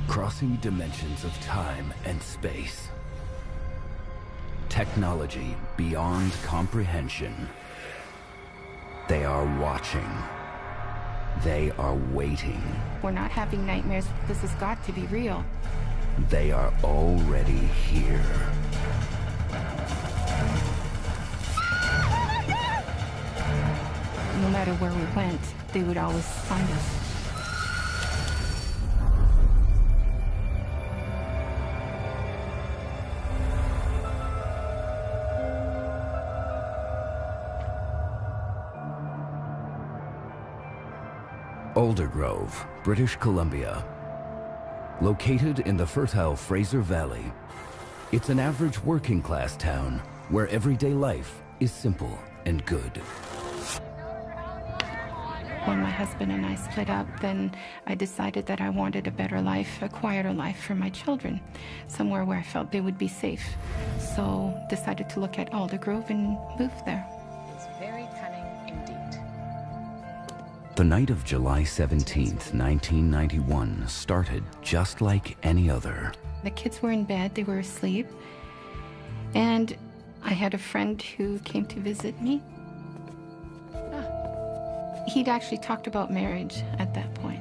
Crossing dimensions of time and space. Technology beyond comprehension. They are watching. They are waiting. We're not having nightmares. This has got to be real. They are already here. No matter where we went, they would always find us. Aldergrove, British Columbia. Located in the fertile Fraser Valley, it's an average working-class town where everyday life is simple and good. When my husband and I split up, then I decided that I wanted a better life, a quieter life for my children, somewhere where I felt they would be safe. So decided to look at Aldergrove and move there. It's very cunning indeed. The night of July 17th, 1991 started just like any other. The kids were in bed, they were asleep, and I had a friend who came to visit me. He'd actually talked about marriage at that point.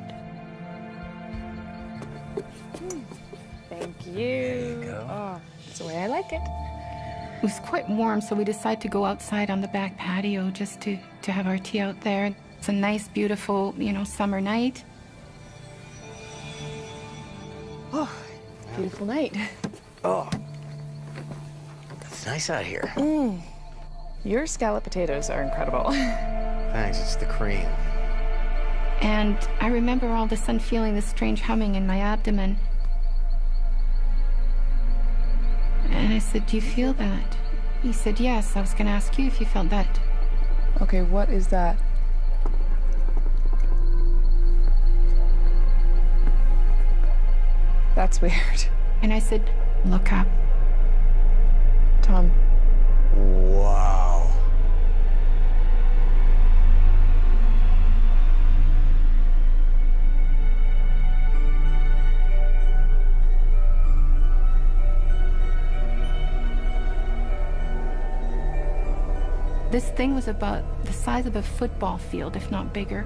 Thank you. There you go. Oh, that's the way I like it. It was quite warm, so we decided to go outside on the back patio just to have our tea out there. It's a nice, beautiful, summer night. Oh, beautiful night. Oh, it's nice out here. Your scallop potatoes are incredible. Thanks, it's the cream. And I remember all of a sudden feeling this strange humming in my abdomen. And I said, "Do you feel that?" He said, "Yes, I was going to ask you if you felt that." Okay, what is that? That's weird. And I said, "Look up." Tom. Wow. This thing was about the size of a football field, if not bigger.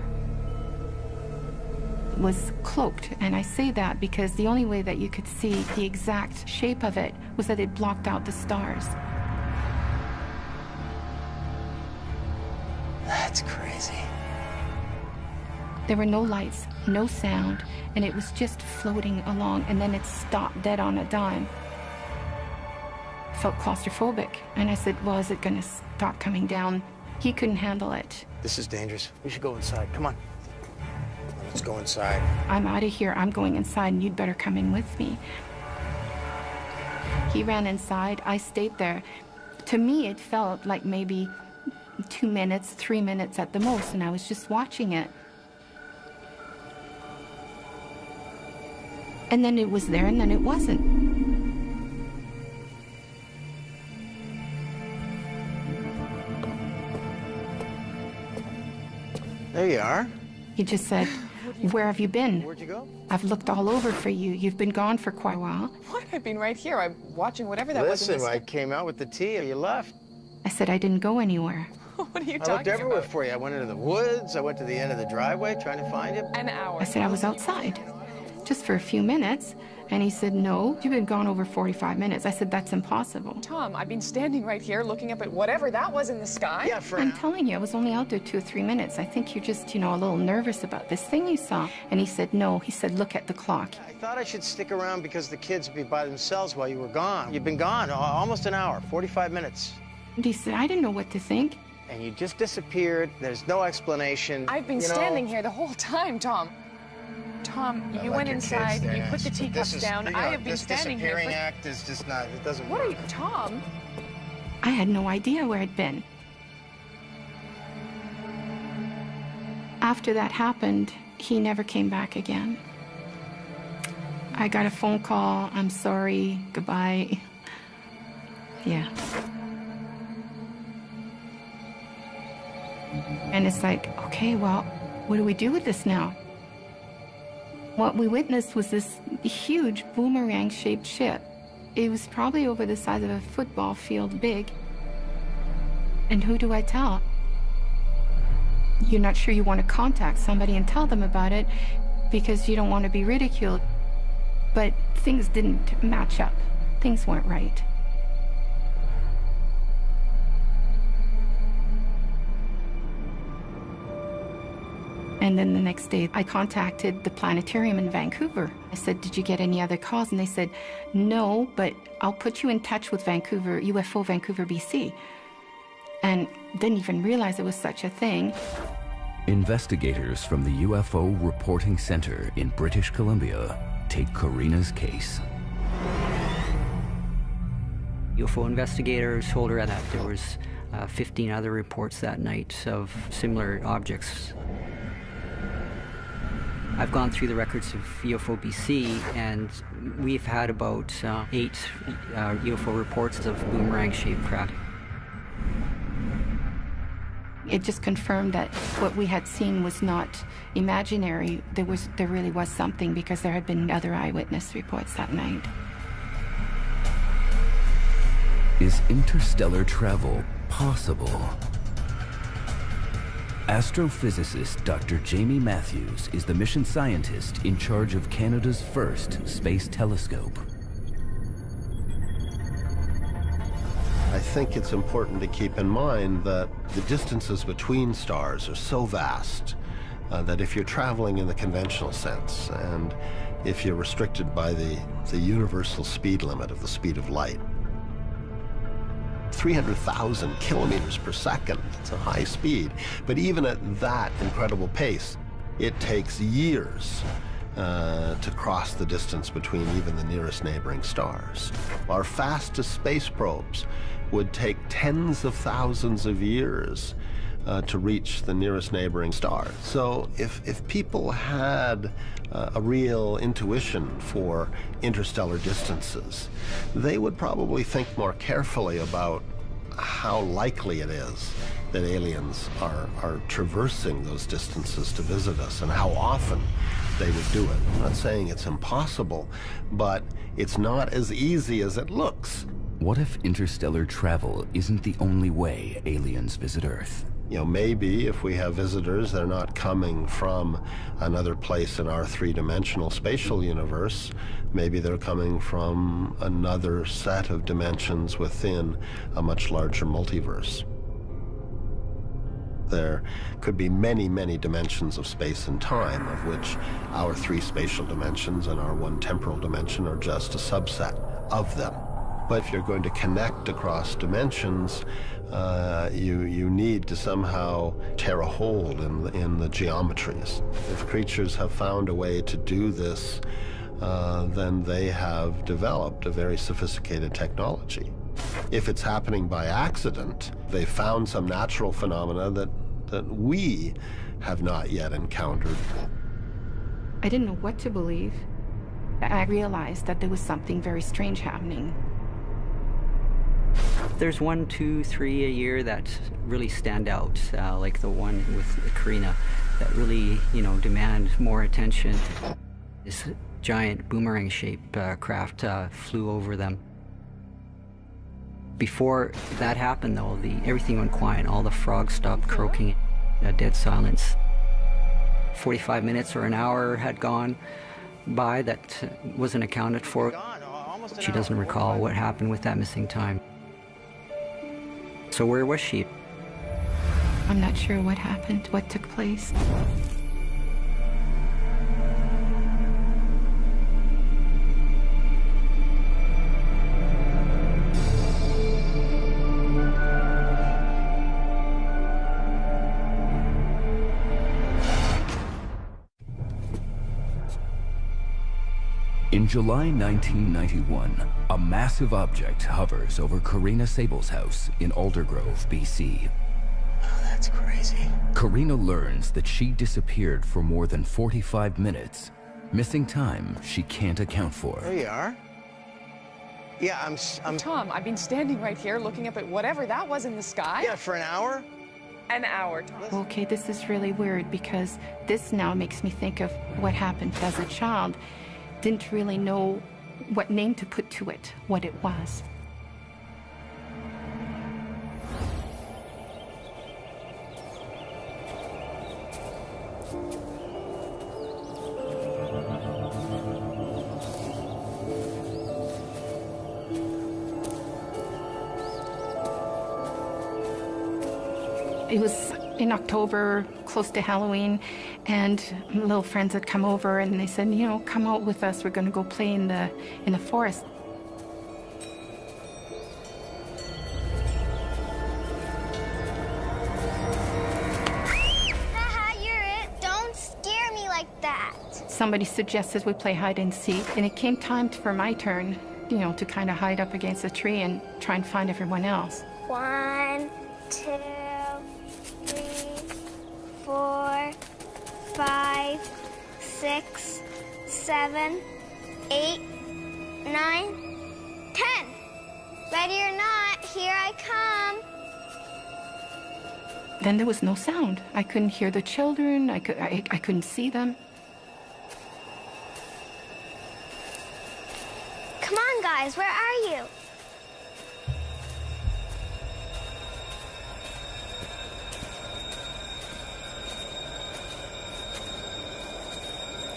It was cloaked, and I say that because the only way that you could see the exact shape of it was that it blocked out the stars. That's crazy. There were no lights, no sound, and it was just floating along, and then it stopped dead on a dime. Felt claustrophobic, and I said, "Well, is it going to stop coming down?" He couldn't handle it. This is dangerous. We should go inside. Come on. Let's go inside. "I'm out of here. I'm going inside, and you'd better come in with me." He ran inside. I stayed there. To me, it felt like maybe 2 minutes, 3 minutes at the most, and I was just watching it. And then it was there, and then it wasn't. There you are. He just said, "Where have you been? Where'd you go? I've looked all over for you. You've been gone for quite a while." What? I've been right here. I'm watching whatever that was. Listen, I came out with the tea and you left. I said I didn't go anywhere. What are you I talking looked everywhere about? for you. I went into the woods. I went to the end of the driveway trying to find you. An hour. I said I was outside, just for a few minutes. And he said, "No, you've been gone over 45 minutes. I said, "That's impossible." Tom, I've been standing right here looking up at whatever that was in the sky. Yeah, for I'm telling you, I was only out there 2 or 3 minutes. I think you're just, a little nervous about this thing you saw. And he said, "No." He said, "Look at the clock." I thought I should stick around because the kids would be by themselves while you were gone. You've been gone almost an hour, 45 minutes. And he said, "I didn't know what to think." And you just disappeared. There's no explanation. I've been standing here the whole time, Tom. Tom, you went inside, you put the teacups down. I have been standing here This disappearing for... act is just not, it doesn't What are work. you, Tom? I had no idea where I'd been. After that happened, he never came back again. I got a phone call, "I'm sorry, goodbye." Yeah. And it's like, okay, well, what do we do with this now? What we witnessed was this huge boomerang-shaped ship. It was probably over the size of a football field big. And who do I tell? You're not sure you want to contact somebody and tell them about it because you don't want to be ridiculed. But things didn't match up. Things weren't right. And then the next day, I contacted the planetarium in Vancouver. I said, did you get any other calls? And they said, no, but I'll put you in touch with Vancouver, UFO Vancouver, BC. And didn't even realize it was such a thing. Investigators from the UFO Reporting Center in British Columbia take Karina's case. UFO investigators told her that there was 15 other reports that night of similar objects. I've gone through the records of UFO BC, and we've had about 8 UFO reports of boomerang-shaped craft. It just confirmed that what we had seen was not imaginary. There really was something, because there had been other eyewitness reports that night. Is interstellar travel possible? Astrophysicist Dr. Jamie Matthews is the mission scientist in charge of Canada's first space telescope. I think it's important to keep in mind that the distances between stars are so vast that if you're traveling in the conventional sense, and if you're restricted by the universal speed limit of the speed of light, 300,000 kilometers per second. It's a high speed. But even at that incredible pace, it takes years to cross the distance between even the nearest neighboring stars. Our fastest space probes would take tens of thousands of years to reach the nearest neighboring star. So if people had a real intuition for interstellar distances, they would probably think more carefully about how likely it is that aliens are traversing those distances to visit us, and how often they would do it. I'm not saying it's impossible, but it's not as easy as it looks. What if interstellar travel isn't the only way aliens visit Earth? You know, maybe if we have visitors, they're not coming from another place in our three-dimensional spatial universe. Maybe they're coming from another set of dimensions within a much larger multiverse. There could be many, many dimensions of space and time, of which our 3 spatial dimensions and our 1 temporal dimension are just a subset of them. But if you're going to connect across dimensions, you need to somehow tear a hole in the geometries. If creatures have found a way to do this, then they have developed a very sophisticated technology. If it's happening by accident, they found some natural phenomena that we have not yet encountered. I didn't know what to believe. I realized that there was something very strange happening. There's 1, 2, 3 a year that really stand out, like the one with Karina, that really, demand more attention. This giant boomerang-shaped craft flew over them. Before that happened, though, everything went quiet. All the frogs stopped croaking. A dead silence. 45 minutes or an hour had gone by that wasn't accounted for. She doesn't recall what happened with that missing time. So where was she? I'm not sure what happened, what took place. In July 1991, a massive object hovers over Karina Sable's house in Aldergrove, BC. Oh, that's crazy. Karina learns that she disappeared for more than 45 minutes, missing time she can't account for. There you are. Yeah, I'm... Tom, I've been standing right here looking up at whatever that was in the sky. Yeah, for an hour. An hour, Tom. Okay, this is really weird because this now makes me think of what happened as a child. Didn't really know what name to put to it, what it was. It was in October, close to Halloween, and little friends had come over and they said, you know, come out with us, we're going to go play in the forest. Haha, you're it. Don't scare me like that. Somebody suggested we play hide and seek, and it came time for my turn, you know, to kind of hide up against a tree and try and find everyone else. 1, 2, 3, 4, 5, 6, 7, 8, 9, 10. Ready or not, here I come. Then there was no sound. I couldn't hear the children. I couldn't see them. Come on, guys, where are you?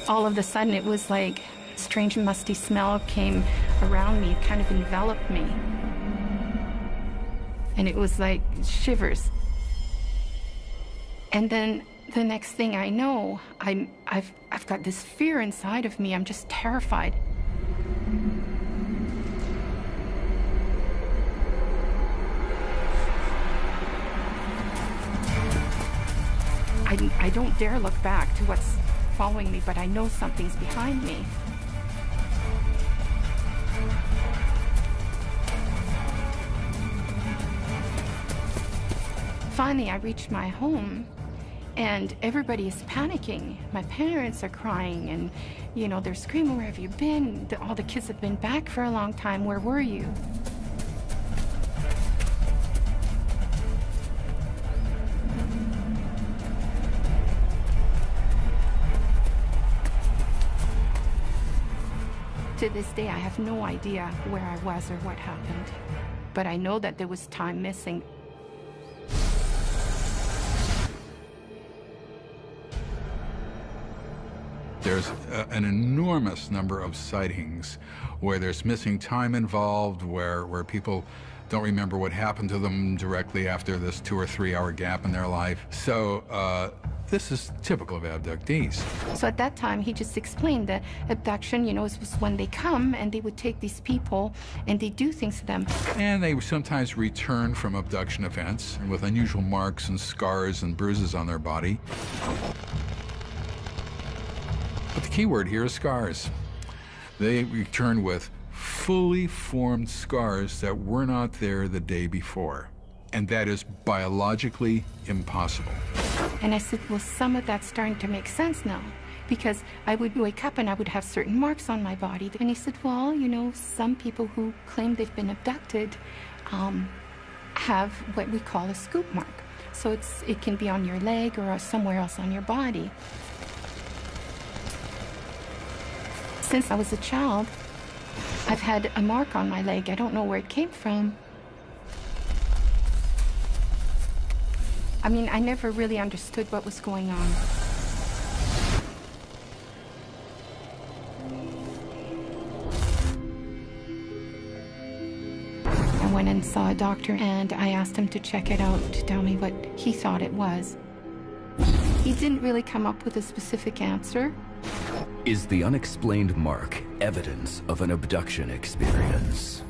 All of a sudden, it was like a strange musty smell came around me, kind of enveloped me. And it was like shivers. And then the next thing I know, I've got this fear inside of me. I'm just terrified. I don't dare look back to what's following me, but I know something's behind me. Finally, I reached my home, and everybody is panicking. My parents are crying, and, you know, they're screaming, where have you been? All the kids have been back for a long time. Where were you? To this day, I have no idea where I was or what happened, but I know that there was time missing. There's an enormous number of sightings where there's missing time involved, where people don't remember what happened to them directly after this 2 or 3 hour gap in their life. So this is typical of abductees. So at that time, he just explained that abduction, you know, was when they come and they would take these people and they do things to them. And they sometimes return from abduction events with unusual marks and scars and bruises on their body. But the key word here is scars. They return with fully formed scars that were not there the day before. And that is biologically impossible. And I said, well, some of that's starting to make sense now, because I would wake up and I would have certain marks on my body. And he said, well, you know, some people who claim they've been abducted have what we call a scoop mark. So it can be on your leg or somewhere else on your body. Since I was a child, I've had a mark on my leg. I don't know where it came from. I mean, I never really understood what was going on. I went and saw a doctor, and I asked him to check it out to tell me what he thought it was. He didn't really come up with a specific answer. Is the unexplained mark evidence of an abduction experience?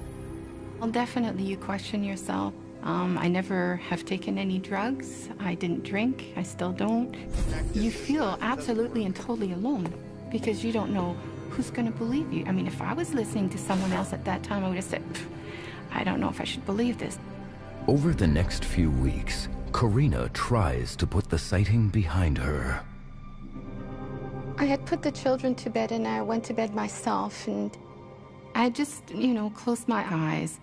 Well, definitely you question yourself. I never have taken any drugs. I didn't drink. I still don't. You feel absolutely and totally alone because you don't know who's going to believe you. I mean, if I was listening to someone else at that time, I would have said, I don't know if I should believe this. Over the next few weeks, Karina tries to put the sighting behind her. I had put the children to bed and I went to bed myself, and I just, you know, closed my eyes.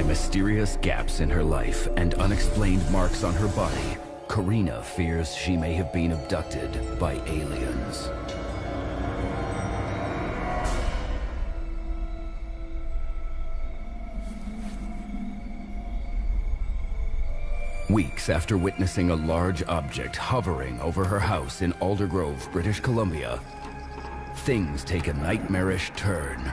mysterious gaps in her life and unexplained marks on her body, Karina fears she may have been abducted by aliens. Weeks after witnessing a large object hovering over her house in Aldergrove, British Columbia, things take a nightmarish turn.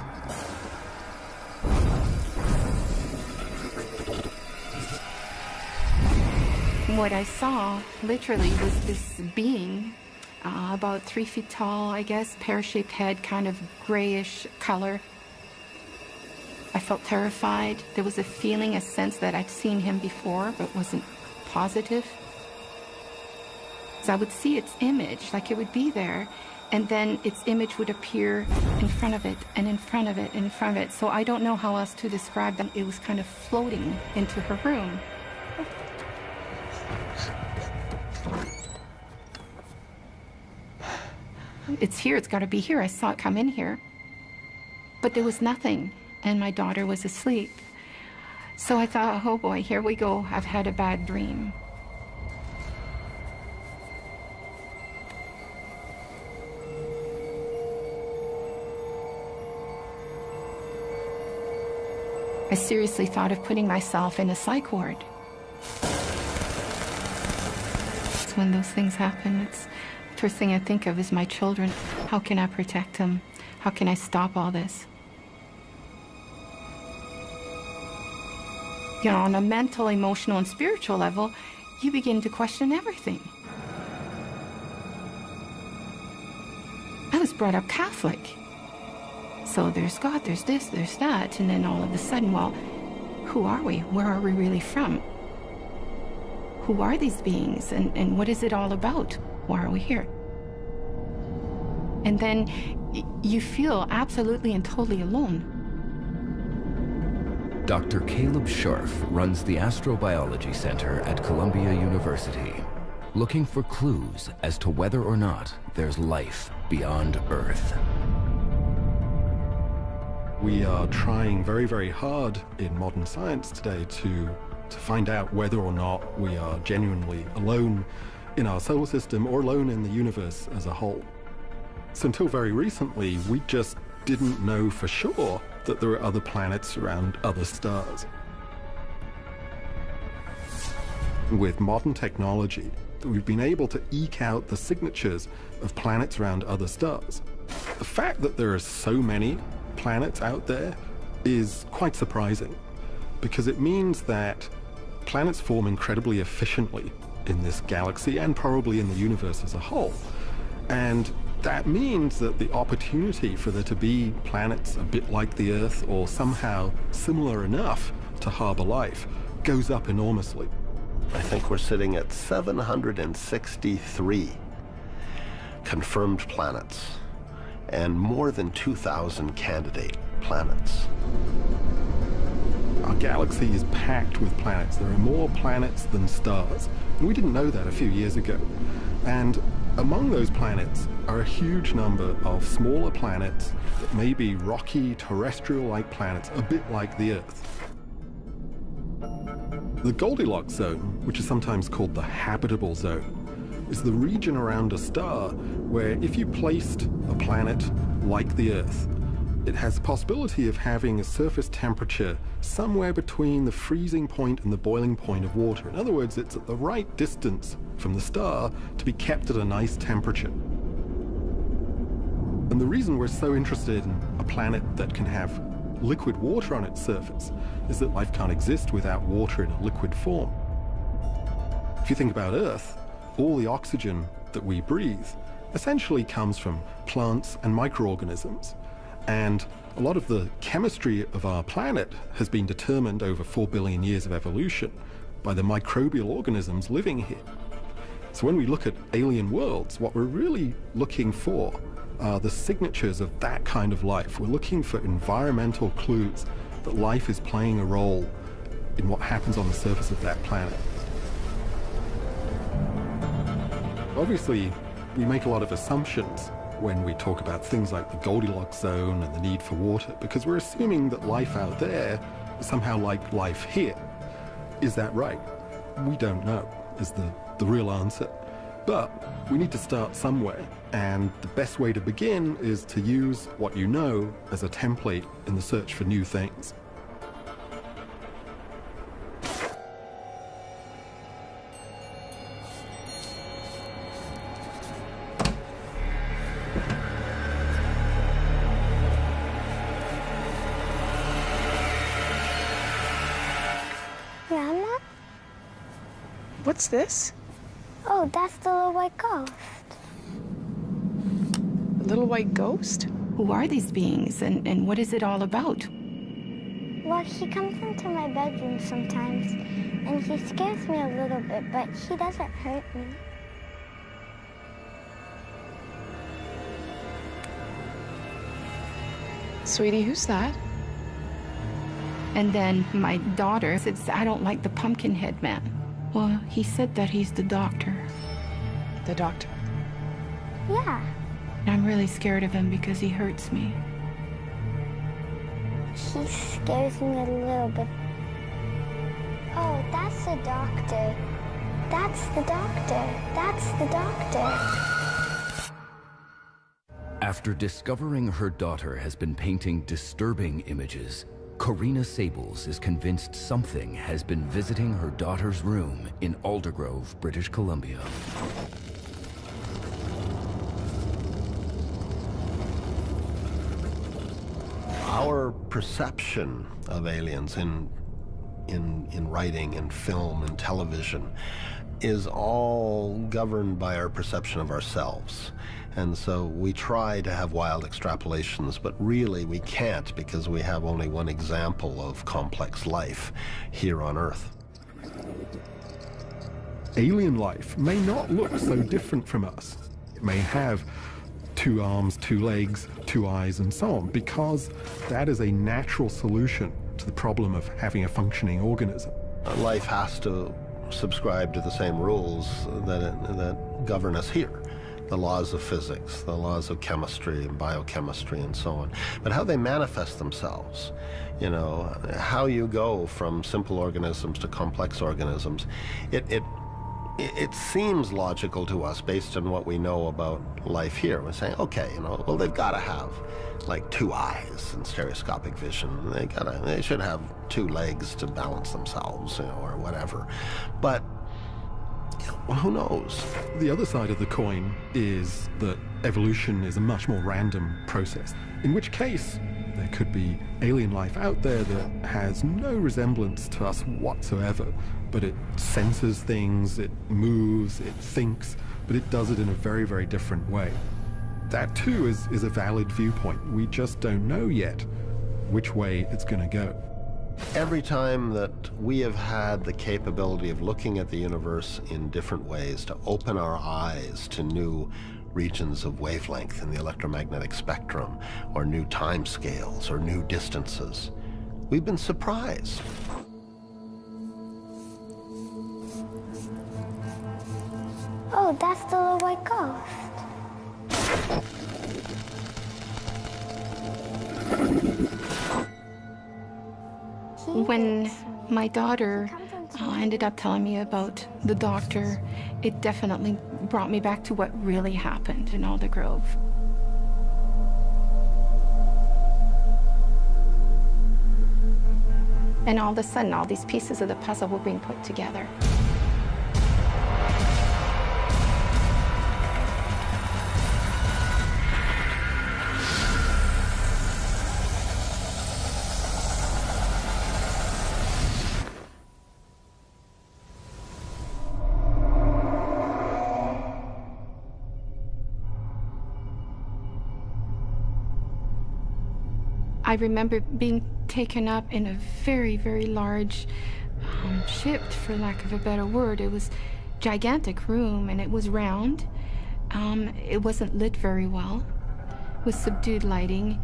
What I saw, literally, was this being, about 3 feet tall, I guess, pear-shaped head, kind of grayish color. I felt terrified. There was a feeling, a sense that I'd seen him before, but wasn't positive. So I would see its image, like it would be there, and then its image would appear in front of it, and in front of it, and in front of it. So I don't know how else to describe them. It was kind of floating into her room. It's here, it's got to be here. I saw it come in here. But there was nothing, and my daughter was asleep. So I thought, oh boy, here we go. I've had a bad dream. I seriously thought of putting myself in a psych ward. When those things happen, it's the first thing I think of is my children. How can I protect them? How can I stop all this? You know, on a mental, emotional, and spiritual level, you begin to question everything. I was brought up Catholic. So there's God, there's this, there's that, and then all of a sudden, well, who are we? Where are we really from? Who are these beings, and what is it all about? Why are we here? And then you feel absolutely and totally alone. Dr. Caleb Scharf runs the Astrobiology Center at Columbia University, looking for clues as to whether or not there's life beyond Earth. We are trying very, very hard in modern science today to find out whether or not we are genuinely alone in our solar system or alone in the universe as a whole. So until very recently, we just didn't know for sure that there are other planets around other stars. With modern technology, we've been able to eke out the signatures of planets around other stars. The fact that there are so many planets out there is quite surprising, because it means that planets form incredibly efficiently in this galaxy and probably in the universe as a whole. And that means that the opportunity for there to be planets a bit like the Earth or somehow similar enough to harbor life goes up enormously. I think we're sitting at 763 confirmed planets and more than 2,000 candidate planets. Our galaxy is packed with planets. There are more planets than stars. And we didn't know that a few years ago. And among those planets are a huge number of smaller planets that may be rocky, terrestrial-like planets, a bit like the Earth. The Goldilocks zone, which is sometimes called the habitable zone, is the region around a star where if you placed a planet like the Earth, it has the possibility of having a surface temperature somewhere between the freezing point and the boiling point of water. In other words, it's at the right distance from the star to be kept at a nice temperature. And the reason we're so interested in a planet that can have liquid water on its surface is that life can't exist without water in a liquid form. If you think about Earth, all the oxygen that we breathe essentially comes from plants and microorganisms. And a lot of the chemistry of our planet has been determined over 4 billion years of evolution by the microbial organisms living here. So when we look at alien worlds, what we're really looking for are the signatures of that kind of life. We're looking for environmental clues that life is playing a role in what happens on the surface of that planet. Obviously, we make a lot of assumptions when we talk about things like the Goldilocks zone and the need for water, because we're assuming that life out there somehow like life here. Is that right? We don't know, is the real answer. But we need to start somewhere, and the best way to begin is to use what you know as a template in the search for new things. Grandma? What's this? Oh, that's the little white ghost. A little white ghost? Who are these beings, and what is it all about? Well, he comes into my bedroom sometimes, and he scares me a little bit, but he doesn't hurt me. Sweetie, who's that? And then my daughter says, I don't like the pumpkin head man. Well, he said that he's the doctor. The doctor? Yeah. I'm really scared of him because he hurts me. He scares me a little bit. Oh, that's the doctor. That's the doctor. That's the doctor. After discovering her daughter has been painting disturbing images, Corina Sables is convinced something has been visiting her daughter's room in Aldergrove, British Columbia. Our perception of aliens in writing and film and television is all governed by our perception of ourselves. And so we try to have wild extrapolations, but really we can't because we have only one example of complex life here on Earth. Alien life may not look so different from us. It may have 2 arms, 2 legs, 2 eyes, and so on, because that is a natural solution to the problem of having a functioning organism. Life has to subscribe to the same rules that govern us here. The laws of physics, the laws of chemistry and biochemistry and so on. But how they manifest themselves, you know, how you go from simple organisms to complex organisms, it seems logical to us based on what we know about life here. We're saying, okay, you know, well, they've got to have like 2 eyes and stereoscopic vision. They should have 2 legs to balance themselves, you know, or whatever. But well, who knows? The other side of the coin is that evolution is a much more random process, in which case there could be alien life out there that has no resemblance to us whatsoever, but it senses things, it moves, it thinks, but it does it in a very, very different way. That too is a valid viewpoint. We just don't know yet which way it's going to go. Every time that we have had the capability of looking at the universe in different ways, to open our eyes to new regions of wavelength in the electromagnetic spectrum, or new time scales, or new distances, we've been surprised. Oh, that's the little white ghost. When my daughter ended up telling me about the doctor, it definitely brought me back to what really happened in Aldergrove. And all of a sudden, all these pieces of the puzzle were being put together. I remember being taken up in a very, very large ship, for lack of a better word. It was a gigantic room, and it was round. It wasn't lit very well, with subdued lighting.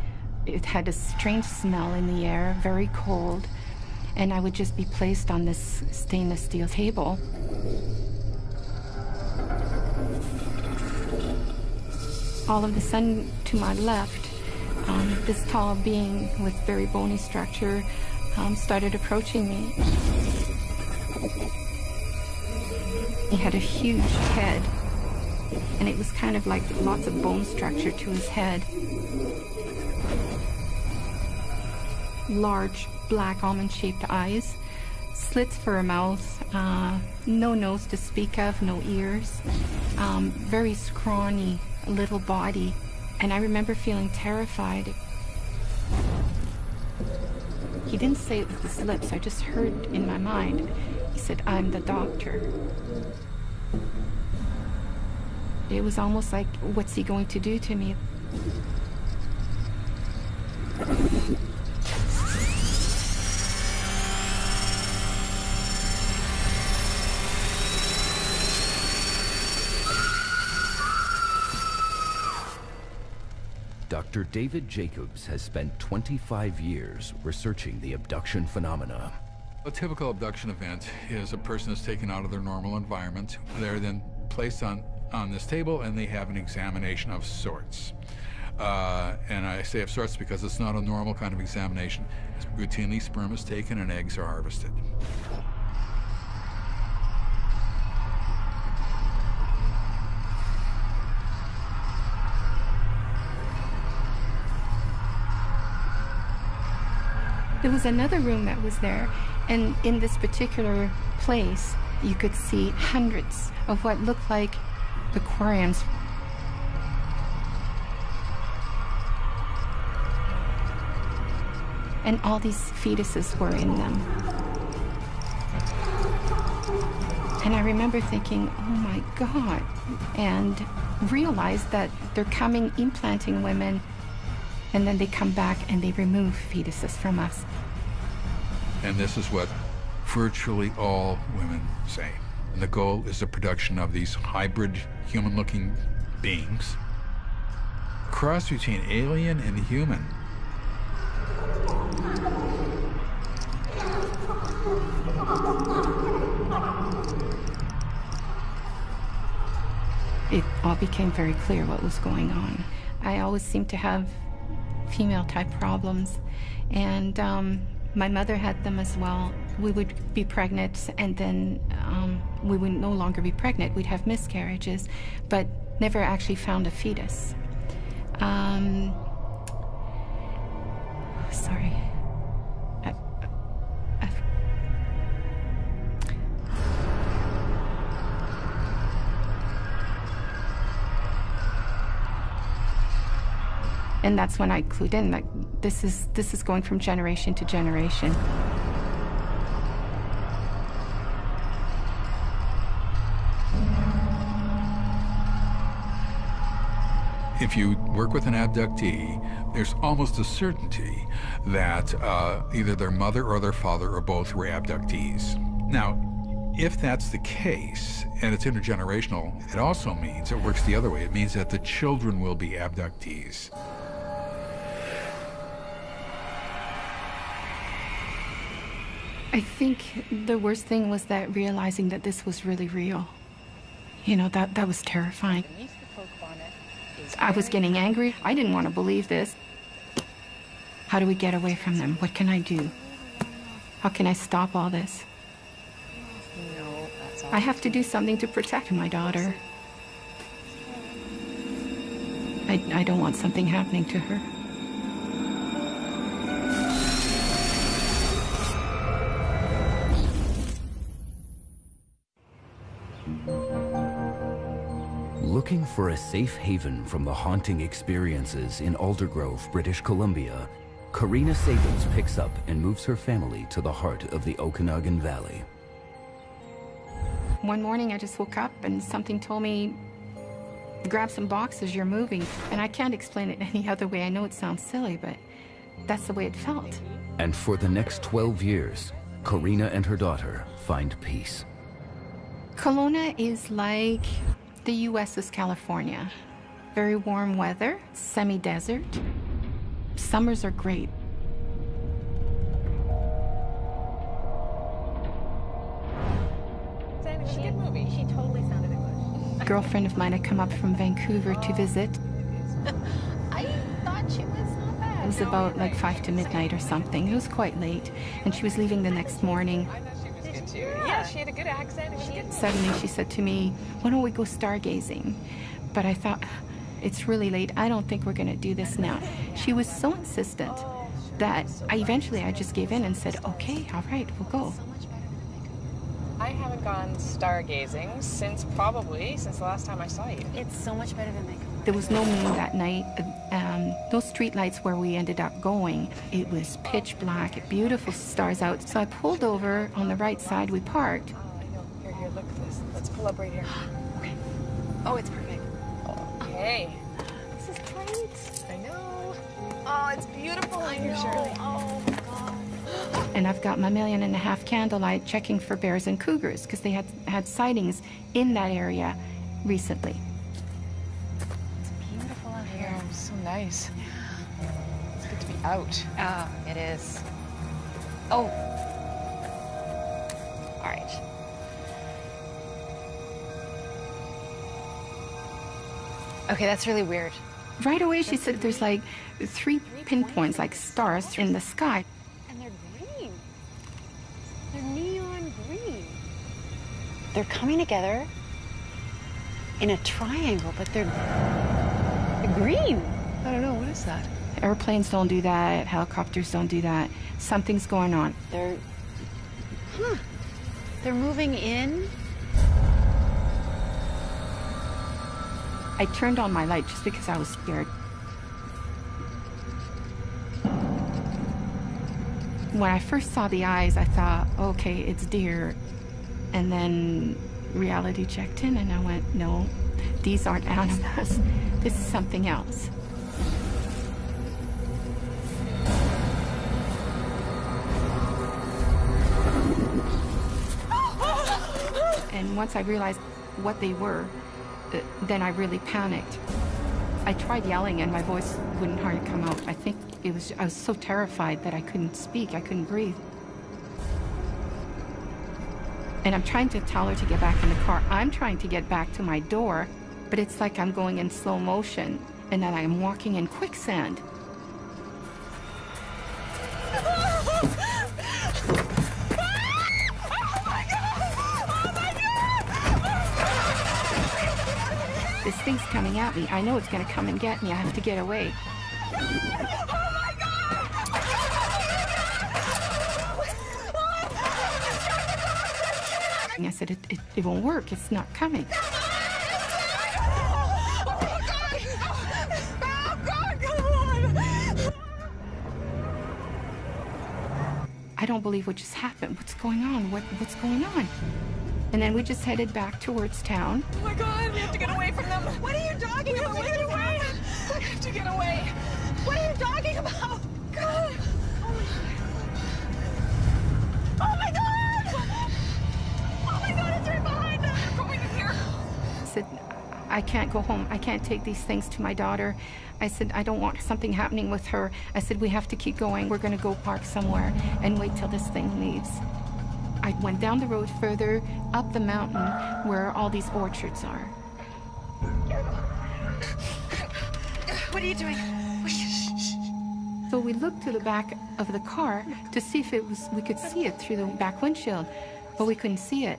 It had a strange smell in the air, very cold, and I would just be placed on this stainless steel table. All of a sudden, to my left, this tall being with very bony structure started approaching me. He had a huge head, and it was kind of like lots of bone structure to his head. Large, black, almond-shaped eyes, slits for a mouth, no nose to speak of, no ears, very scrawny little body. And I remember feeling terrified. He didn't say it with his lips, I just heard in my mind. He said, "I'm the doctor." It was almost like, what's he going to do to me? Dr. David Jacobs has spent 25 years researching the abduction phenomena. A typical abduction event is a person is taken out of their normal environment. They're then placed on this table and they have an examination of sorts. And I say of sorts because it's not a normal kind of examination. Routinely, sperm is taken and eggs are harvested. There was another room that was there, and in this particular place, you could see hundreds of what looked like aquariums. And all these fetuses were in them. And I remember thinking, oh my God, and realized that they're coming, implanting women, and then they come back and they remove fetuses from us. And this is what virtually all women say. And the goal is the production of these hybrid human-looking beings, cross between alien and human. It all became very clear what was going on. I always seemed to have female-type problems, and my mother had them as well. We would be pregnant, and then we would no longer be pregnant. We'd have miscarriages, but never actually found a fetus. Sorry. And that's when I clued in, like, this is going from generation to generation. If you work with an abductee, there's almost a certainty that either their mother or their father or both were abductees. Now, if that's the case, and it's intergenerational, it also means, it works the other way, it means that the children will be abductees. I think the worst thing was that realizing that this was really real. You know, that was terrifying. I was getting angry. I didn't want to believe this. How do we get away from them? What can I do? How can I stop all this? I have to do something to protect my daughter. I don't want something happening to her. Looking for a safe haven from the haunting experiences in Aldergrove, British Columbia, Karina Sabins picks up and moves her family to the heart of the Okanagan Valley. One morning I just woke up and something told me, grab some boxes, you're moving. And I can't explain it any other way. I know it sounds silly, but that's the way it felt. And for the next 12 years, Karina and her daughter find peace. Kelowna is like the U.S.'s California. Very warm weather, semi-desert. Summers are great. She totally sounded English. A girlfriend of mine had come up from Vancouver to visit. I thought she was not bad. It was about like 5 to midnight or something. It was quite late. And she was leaving the next morning. Yeah, she had a good accent. It was good. Suddenly she said to me, why don't we go stargazing? But I thought, it's really late. I don't think we're going to do this now. She was so insistent that I just gave in and said, okay, all right, we'll go. I haven't gone stargazing since the last time I saw you. It's so much better than makeup. There was no moon that night. Those street lights where we ended up going, it was pitch black, beautiful stars out. So I pulled over on the right side, we parked. Here, look at this. Let's pull up right here. Okay. Oh, it's perfect. Okay. This is great. I know. Oh, it's beautiful in here, Shirley. Oh, my God. And I've got my 1.5 million candlelight checking for bears and cougars because they had sightings in that area recently. It's beautiful out here. Oh, so nice. It's good to be out. Oh, it is. Oh. All right. Okay, that's really weird. Right away, she said there's like 3 pinpoints, like stars in the sky. And they're green. They're neon green. They're coming together in a triangle, but they're green. I don't know. What is that? Airplanes don't do that. Helicopters don't do that. Something's going on. They're moving in. I turned on my light just because I was scared. When I first saw the eyes, I thought, okay, it's deer. And then reality checked in and I went, no, these aren't animals. This is something else. And once I realized what they were, then I really panicked. I tried yelling and my voice wouldn't hardly come out. I think I was so terrified that I couldn't speak, I couldn't breathe. And I'm trying to tell her to get back in the car. I'm trying to get back to my door, but it's like I'm going in slow motion and that I'm walking in quicksand. This thing's coming at me. I know it's going to come and get me. I have to get away. I said, it won't work. It's not coming. I don't believe what just happened. What's going on? What's going on? And then we just headed back towards town. Oh my God, we have to get away from them. What are you talking about? We have to get away. What are you talking about? God. Oh my God! Oh my God, it's right behind us. We're going in here. I said, I can't go home. I can't take these things to my daughter. I said, I don't want something happening with her. I said, we have to keep going. We're going to go park somewhere and wait till this thing leaves. I went down the road further, up the mountain, where all these orchards are. What are you doing? So we looked to the back of the car to see if we could see it through the back windshield, but we couldn't see it.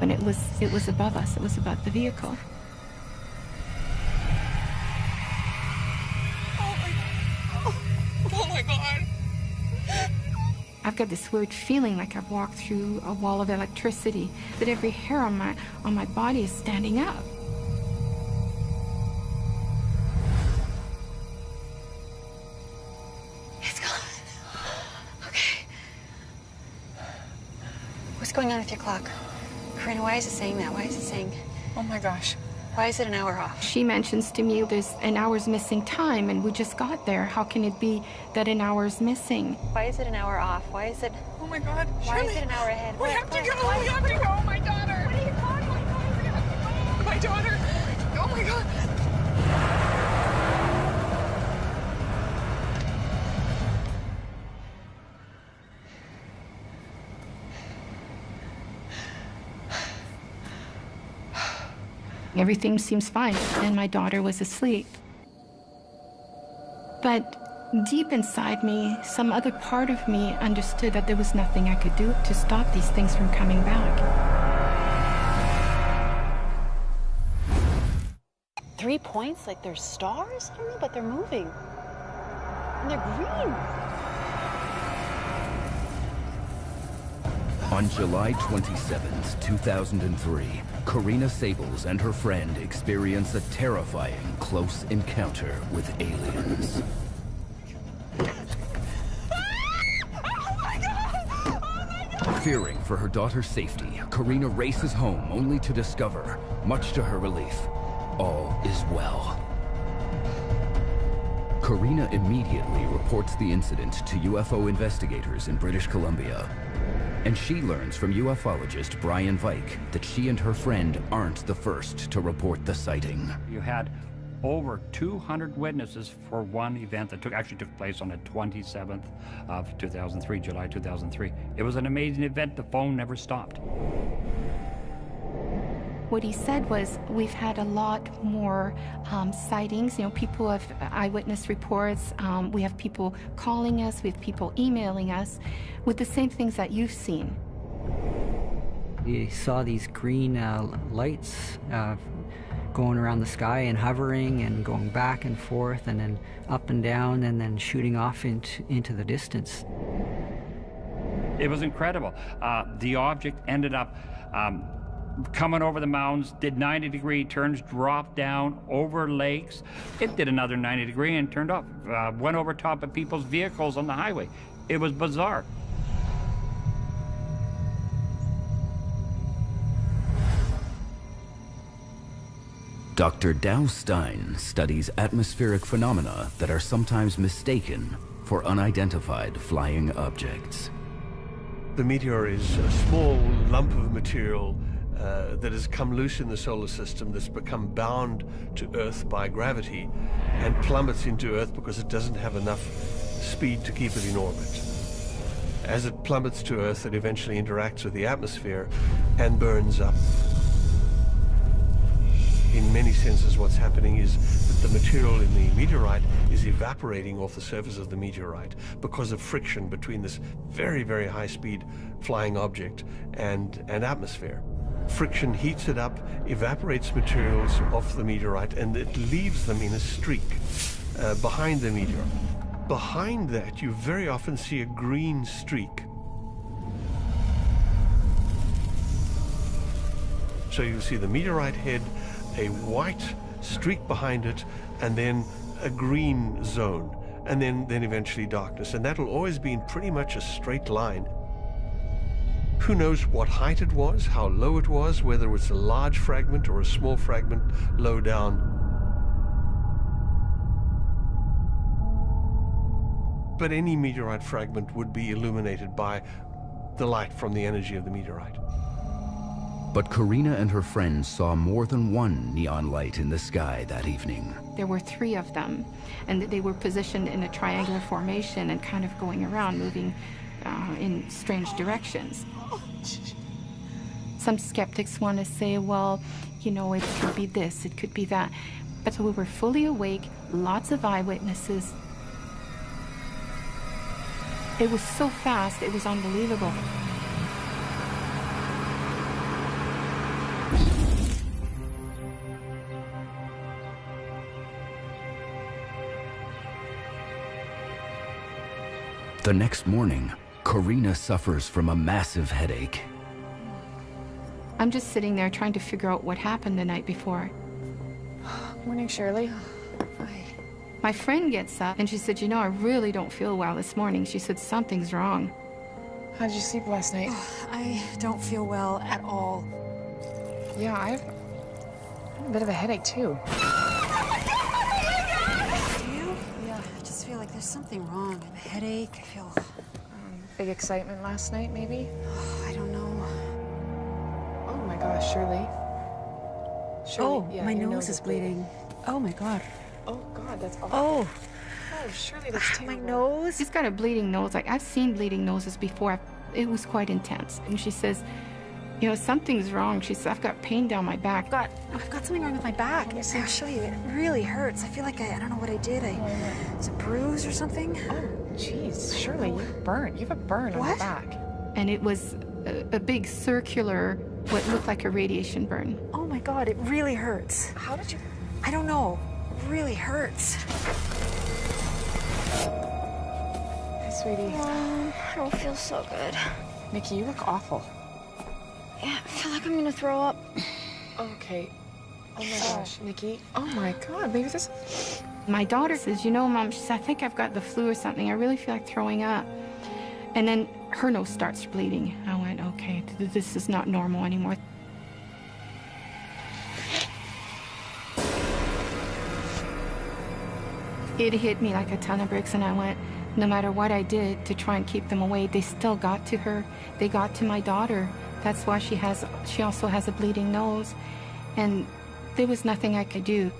And it was above us. It was above the vehicle. Oh my God. I've got this weird feeling like I've walked through a wall of electricity, that every hair on my body is standing up. It's gone. Okay. What's going on with your clock? Karina, why is it saying that? Why is it saying... Oh my gosh. Why is it an hour off? She mentions to me there's an hour's missing time, and we just got there. How can it be that an hour's missing? Why is it an hour off? Why is it... Oh my God. Why is it an hour ahead? We have to go. We have to go. My daughter. What are you talking about? My daughter. Oh my God. Everything seems fine, and my daughter was asleep. But deep inside me, some other part of me understood that there was nothing I could do to stop these things from coming back. 3 points, like they're stars? I don't know, but they're moving. And they're green. On July 27th, 2003, Karina Sables and her friend experience a terrifying close encounter with aliens. Fearing for her daughter's safety, Karina races home only to discover, much to her relief, all is well. Karina immediately reports the incident to UFO investigators in British Columbia. And she learns from ufologist Brian Vike that she and her friend aren't the first to report the sighting. You had over 200 witnesses for one event that actually took place on the 27th of 2003, July 2003. It was an amazing event. The phone never stopped. What he said was, we've had a lot more sightings. You know, people have eyewitness reports. We have people calling us. We have people emailing us with the same things that you've seen. We saw these green lights going around the sky and hovering and going back and forth and then up and down and then shooting off into the distance. It was incredible. The object ended up coming over the mountains, did 90-degree turns, dropped down over lakes. It did another 90-degree and turned off. Went over top of people's vehicles on the highway. It was bizarre. Dr. Dow Stein studies atmospheric phenomena that are sometimes mistaken for unidentified flying objects. The meteor is a small lump of material that has come loose in the solar system, that's become bound to Earth by gravity and plummets into Earth because it doesn't have enough speed to keep it in orbit. As it plummets to Earth, it eventually interacts with the atmosphere and burns up. In many senses, what's happening is that the material in the meteorite is evaporating off the surface of the meteorite because of friction between this very, very high-speed flying object and atmosphere. Friction heats it up, evaporates materials off the meteorite, and it leaves them in a streak behind the meteor. Behind that, you very often see a green streak. So you see the meteorite head, a white streak behind it, and then a green zone, and then eventually darkness. And that'll always be in pretty much a straight line. Who knows what height it was, how low it was, whether it was a large fragment or a small fragment low down. But any meteorite fragment would be illuminated by the light from the energy of the meteorite. But Karina and her friends saw more than one neon light in the sky that evening. There were 3 of them, and they were positioned in a triangular formation and kind of going around, moving in strange directions. Some skeptics want to say, well, you know, it could be this, it could be that. But we were fully awake, lots of eyewitnesses. It was so fast, it was unbelievable. The next morning, Karina suffers from a massive headache. I'm just sitting there trying to figure out what happened the night before. Morning, Shirley. Hi. My friend gets up and she said, you know, I really don't feel well this morning. She said, something's wrong. How did you sleep last night? I don't feel well at all. Yeah, I have a bit of a headache, too. Do you? Yeah, I just feel like there's something wrong. I have a headache. I feel... Big excitement last night, maybe? I don't know. Oh, my gosh, Shirley. Oh, yeah, my nose is bleeding. Oh, my God. Oh, God, that's awful. Oh. Oh, Shirley, that's terrible. My nose? She's got a bleeding nose. Like, I've seen bleeding noses before. It was quite intense. And she says, You know, something's wrong. She said, I've got pain down my back. I've got something wrong with my back. I'll show you. It really hurts. I feel like I don't know what I did. It's a bruise or something. Oh, jeez. Shirley, you're burnt. You have a burn on your back. And it was a big circular, what looked like a radiation burn. Oh my God, it really hurts. How did you? I don't know. It really hurts. Hey, sweetie. I don't feel so good. Nikki, you look awful. Yeah, I feel like I'm gonna throw up. Okay. Oh my gosh, Nikki. Oh my God, maybe this. My daughter says, you know, Mom, she said, I think I've got the flu or something. I really feel like throwing up. And then her nose starts bleeding. I went, okay, this is not normal anymore. It hit me like a ton of bricks, and I went, no matter what I did to try and keep them away, they still got to her. They got to my daughter. That's why she also has a bleeding nose. And there was nothing I could do.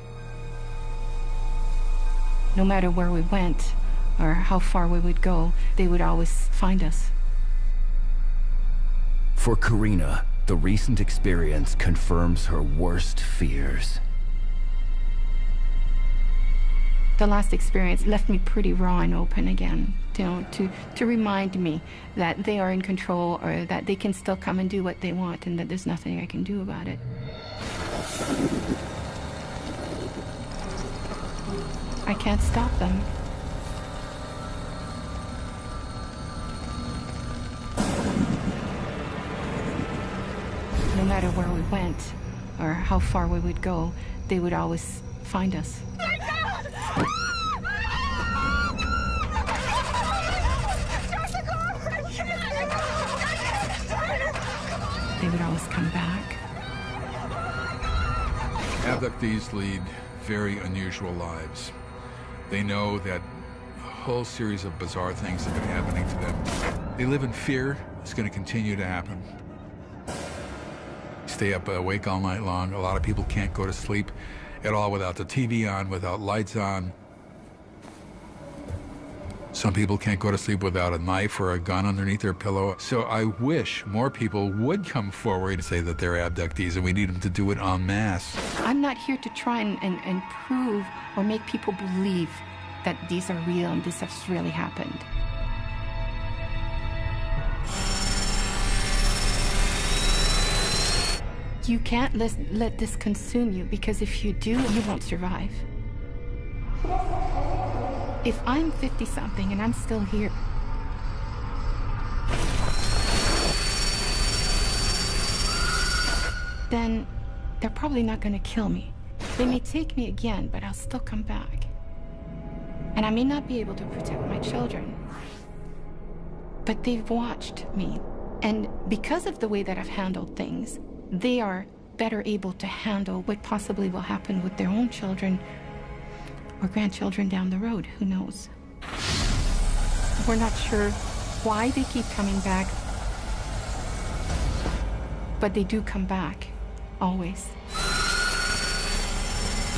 No matter where we went or how far we would go, they would always find us. For Karina, the recent experience confirms her worst fears. The last experience left me pretty raw and open again, you know, to remind me that they are in control, or that they can still come and do what they want, and that there's nothing I can do about it. I can't stop them. No matter where we went or how far we would go, they would always find us. They would always come back. Abductees lead very unusual lives. They know that a whole series of bizarre things have been happening to them. They live in fear. It's going to continue to happen. Stay up awake all night long. A lot of people can't go to sleep at all without the TV on, without lights on. Some people can't go to sleep without a knife or a gun underneath their pillow. So I wish more people would come forward and say that they're abductees, and we need them to do it en masse. I'm not here to try and prove or make people believe that these are real and this has really happened. You can't let this consume you, because if you do, you won't survive. If I'm 50-something and I'm still here, then they're probably not going to kill me. They may take me again, but I'll still come back. And I may not be able to protect my children, but they've watched me. And because of the way that I've handled things, they are better able to handle what possibly will happen with their own children or grandchildren down the road. Who knows? We're not sure why they keep coming back, but they do come back, always.